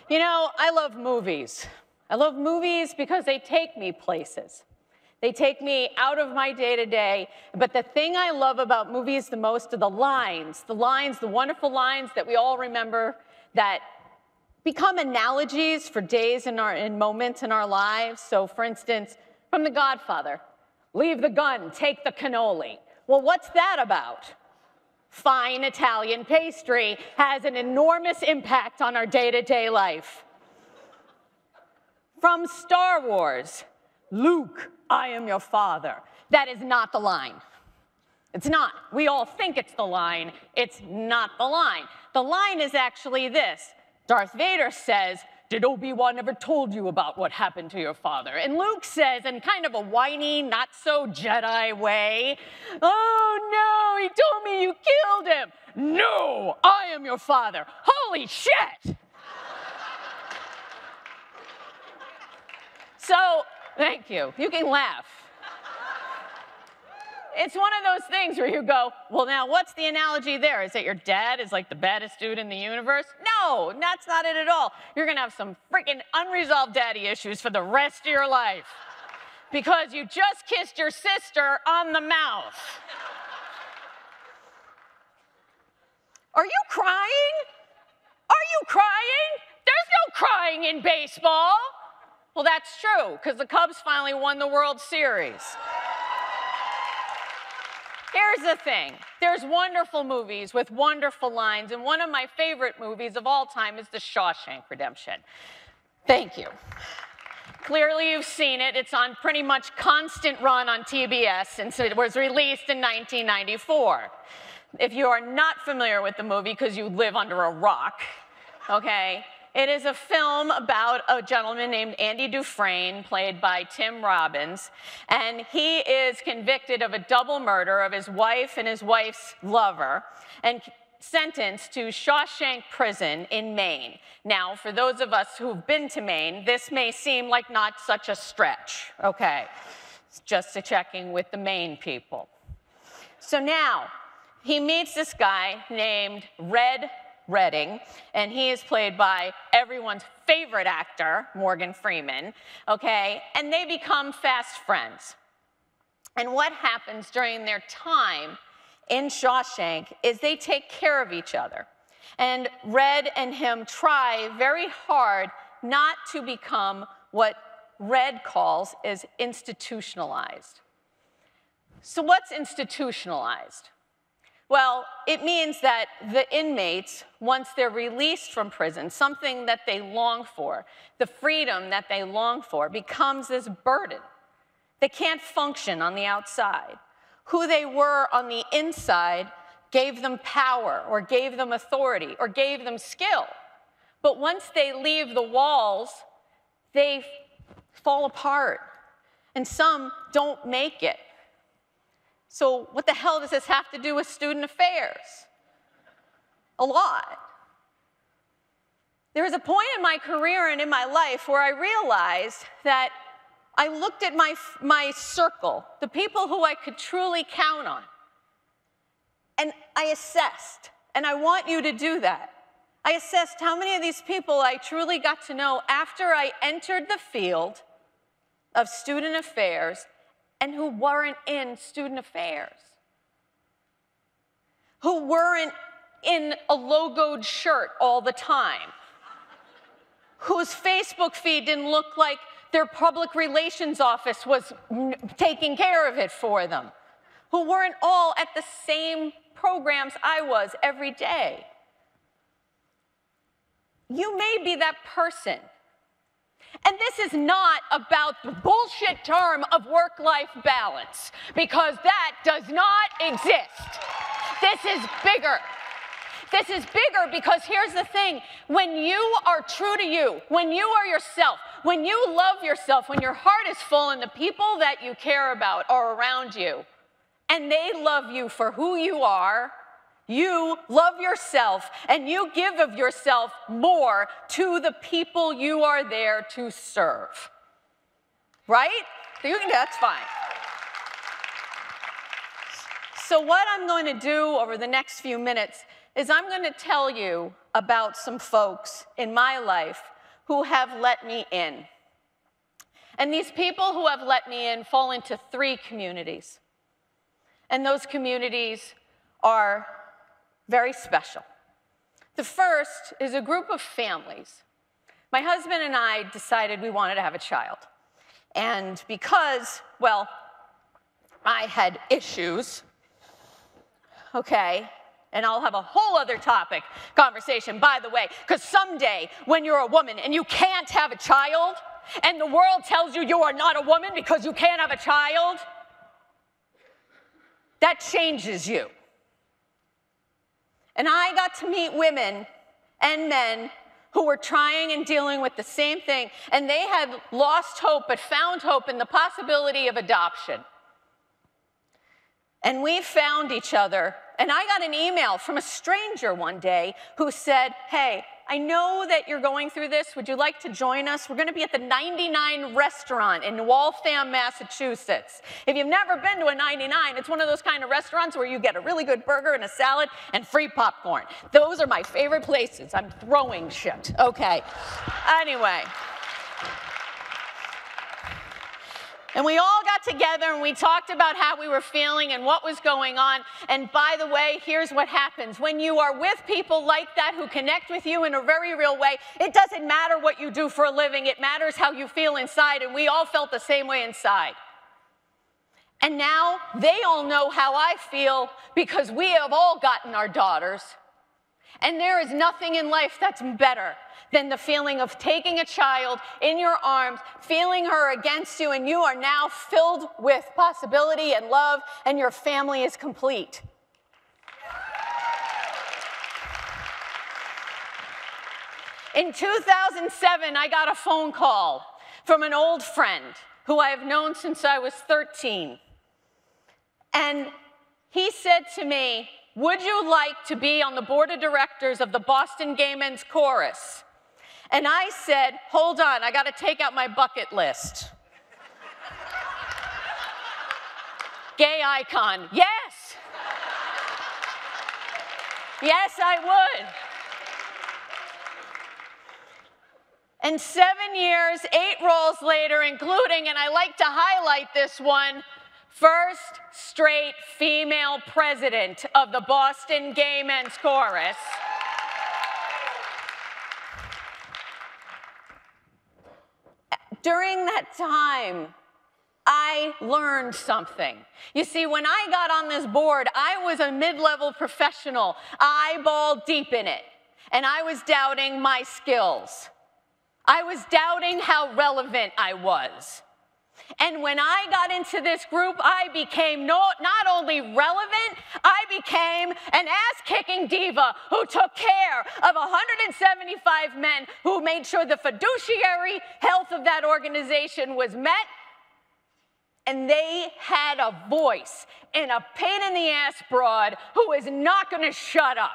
You know, I love movies. I love movies because they take me places. They take me out of my day-to-day, but the thing I love about movies the most are the lines, the wonderful lines that we all remember that become analogies for days and moments in our lives. So for instance, from The Godfather, leave the gun, take the cannoli. Well, what's that about? Fine Italian pastry has an enormous impact on our day-to-day life. From Star Wars, Luke, I am your father. That is not the line. It's not. We all think it's the line. It's not the line. The line is actually this. Darth Vader says, did Obi-Wan ever told you about what happened to your father? And Luke says, in kind of a whiny, not so Jedi way, oh no, he told me you killed him. No, I am your father. Holy shit! So, thank you. You can laugh. It's one of those things where you go, well, now what's the analogy there? Is that your dad is like the baddest dude in the universe? No, that's not it at all. You're going to have some freaking unresolved daddy issues for the rest of your life because you just kissed your sister on the mouth. Are you crying? Are you crying? There's no crying in baseball. Well, that's true, because the Cubs finally won the World Series. Here's the thing. There's wonderful movies with wonderful lines, and one of my favorite movies of all time is The Shawshank Redemption. Thank you. Clearly, you've seen it. It's on pretty much constant run on TBS since it was released in 1994. If you are not familiar with the movie because you live under a rock, okay, it is a film about a gentleman named Andy Dufresne, played by Tim Robbins, and he is convicted of a double murder of his wife and his wife's lover, and sentenced to Shawshank Prison in Maine. Now, for those of us who've been to Maine, this may seem like not such a stretch, okay? It's just a checking with the Maine people. So now, he meets this guy named Red Redding, and he is played by everyone's favorite actor, Morgan Freeman, okay? And they become fast friends. And what happens during their time in Shawshank is they take care of each other. And Red and him try very hard not to become what Red calls is institutionalized. So what's institutionalized? Well, it means that the inmates, once they're released from prison, something that they long for, the freedom that they long for, becomes this burden. They can't function on the outside. Who they were on the inside gave them power, or gave them authority, or gave them skill. But once they leave the walls, they fall apart, and some don't make it. So what the hell does this have to do with student affairs? A lot. There was a point in my career and in my life where I realized that I looked at my circle, the people who I could truly count on, and I assessed, and I want you to do that. I assessed how many of these people I truly got to know after I entered the field of student affairs and who weren't in student affairs, who weren't in a logoed shirt all the time, whose Facebook feed didn't look like their public relations office was taking care of it for them, who weren't all at the same programs I was every day. You may be that person. And this is not about the bullshit term of work-life balance, because that does not exist. This is bigger. This is bigger because here's the thing. When you are true to you, when you are yourself, when you love yourself, when your heart is full and the people that you care about are around you, and they love you for who you are, you love yourself, and you give of yourself more to the people you are there to serve. Right? That's fine. So what I'm going to do over the next few minutes is I'm going to tell you about some folks in my life who have let me in. And these people who have let me in fall into 3 communities. And those communities are very special. The first is a group of families. My husband and I decided we wanted to have a child. And because, well, I had issues, okay, and I'll have a whole other topic conversation, by the way, because someday when you're a woman and you can't have a child, and the world tells you you are not a woman because you can't have a child, that changes you. And I got to meet women and men who were trying and dealing with the same thing, and they had lost hope but found hope in the possibility of adoption. And we found each other, and I got an email from a stranger one day who said, hey, I know that you're going through this. Would you like to join us? We're going to be at the 99 restaurant in Waltham, Massachusetts. If you've never been to a 99, it's one of those kind of restaurants where you get a really good burger and a salad and free popcorn. Those are my favorite places. I'm throwing shit. Okay. Anyway. And we all got together and we talked about how we were feeling and what was going on. And by the way, here's what happens. When you are with people like that who connect with you in a very real way, it doesn't matter what you do for a living. It matters how you feel inside. And we all felt the same way inside. And now they all know how I feel because we have all gotten our daughters. And there is nothing in life that's better than the feeling of taking a child in your arms, feeling her against you, and you are now filled with possibility and love, and your family is complete. In 2007, I got a phone call from an old friend who I have known since I was 13. And he said to me, would you like to be on the board of directors of the Boston Gay Men's Chorus? And I said, hold on, I got to take out my bucket list. Gay icon, yes. Yes, I would. And 7 years, 8 roles later, including, and I like to highlight this one, first straight female president of the Boston Gay Men's Chorus. During that time, I learned something. You see, when I got on this board, I was a mid-level professional, eyeball deep in it, and I was doubting my skills. I was doubting how relevant I was. And when I got into this group, I became not only relevant, I became an ass-kicking diva who took care of 175 men who made sure the fiduciary health of that organization was met. And they had a voice and a pain-in-the-ass broad who is not going to shut up.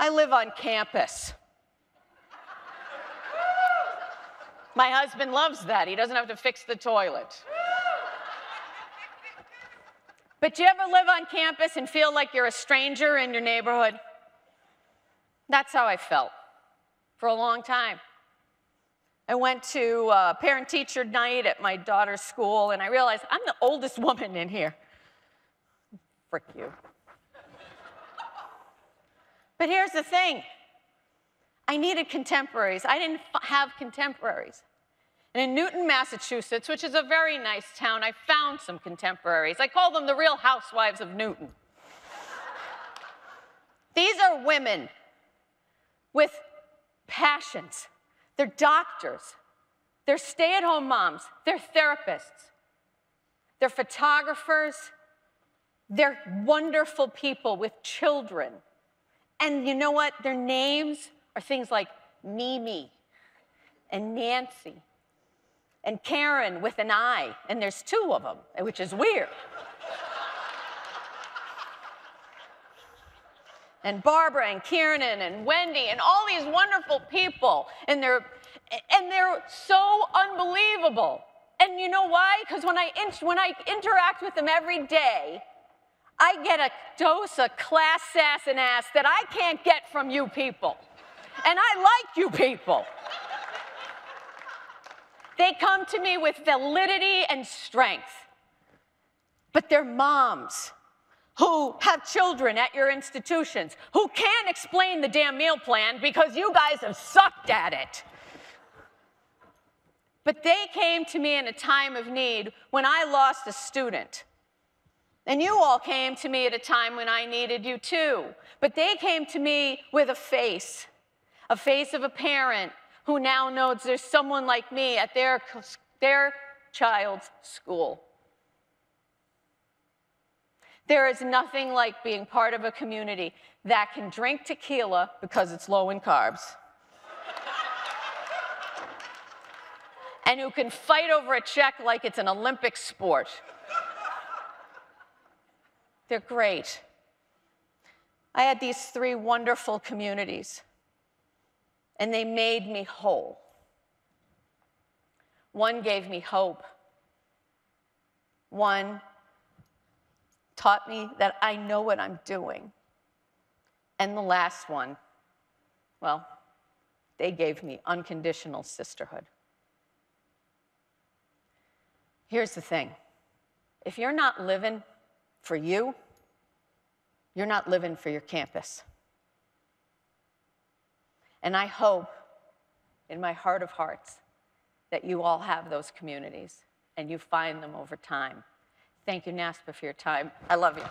I live on campus. My husband loves that. He doesn't have to fix the toilet. But do you ever live on campus and feel like you're a stranger in your neighborhood? That's how I felt for a long time. I went to parent-teacher night at my daughter's school, and I realized I'm the oldest woman in here. Frick you. But here's the thing. I needed contemporaries. I didn't have contemporaries. And in Newton, Massachusetts, which is a very nice town, I found some contemporaries. I call them the Real Housewives of Newton. These are women with passions. They're doctors. They're stay-at-home moms. They're therapists. They're photographers. They're wonderful people with children. And you know what? Their names are things like Mimi and Nancy and Karen with an I, and there's 2 of them, which is weird. And Barbara and Kiernan and Wendy and all these wonderful people, and they're so unbelievable. And you know why? Because when I interact with them every day, I get a dose of class, sass, and ass that I can't get from you people. And I like you people. They come to me with validity and strength. But they're moms who have children at your institutions who can't explain the damn meal plan because you guys have sucked at it. But they came to me in a time of need when I lost a student. And you all came to me at a time when I needed you too. But they came to me with a face of a parent who now knows there's someone like me at their child's school. There is nothing like being part of a community that can drink tequila because it's low in carbs, and who can fight over a check like it's an Olympic sport. They're great. I had these 3 wonderful communities, and they made me whole. One gave me hope. One taught me that I know what I'm doing. And the last one, well, they gave me unconditional sisterhood. Here's the thing. If you're not living for you, you're not living for your campus. And I hope, in my heart of hearts, that you all have those communities and you find them over time. Thank you, NASPA, for your time. I love you.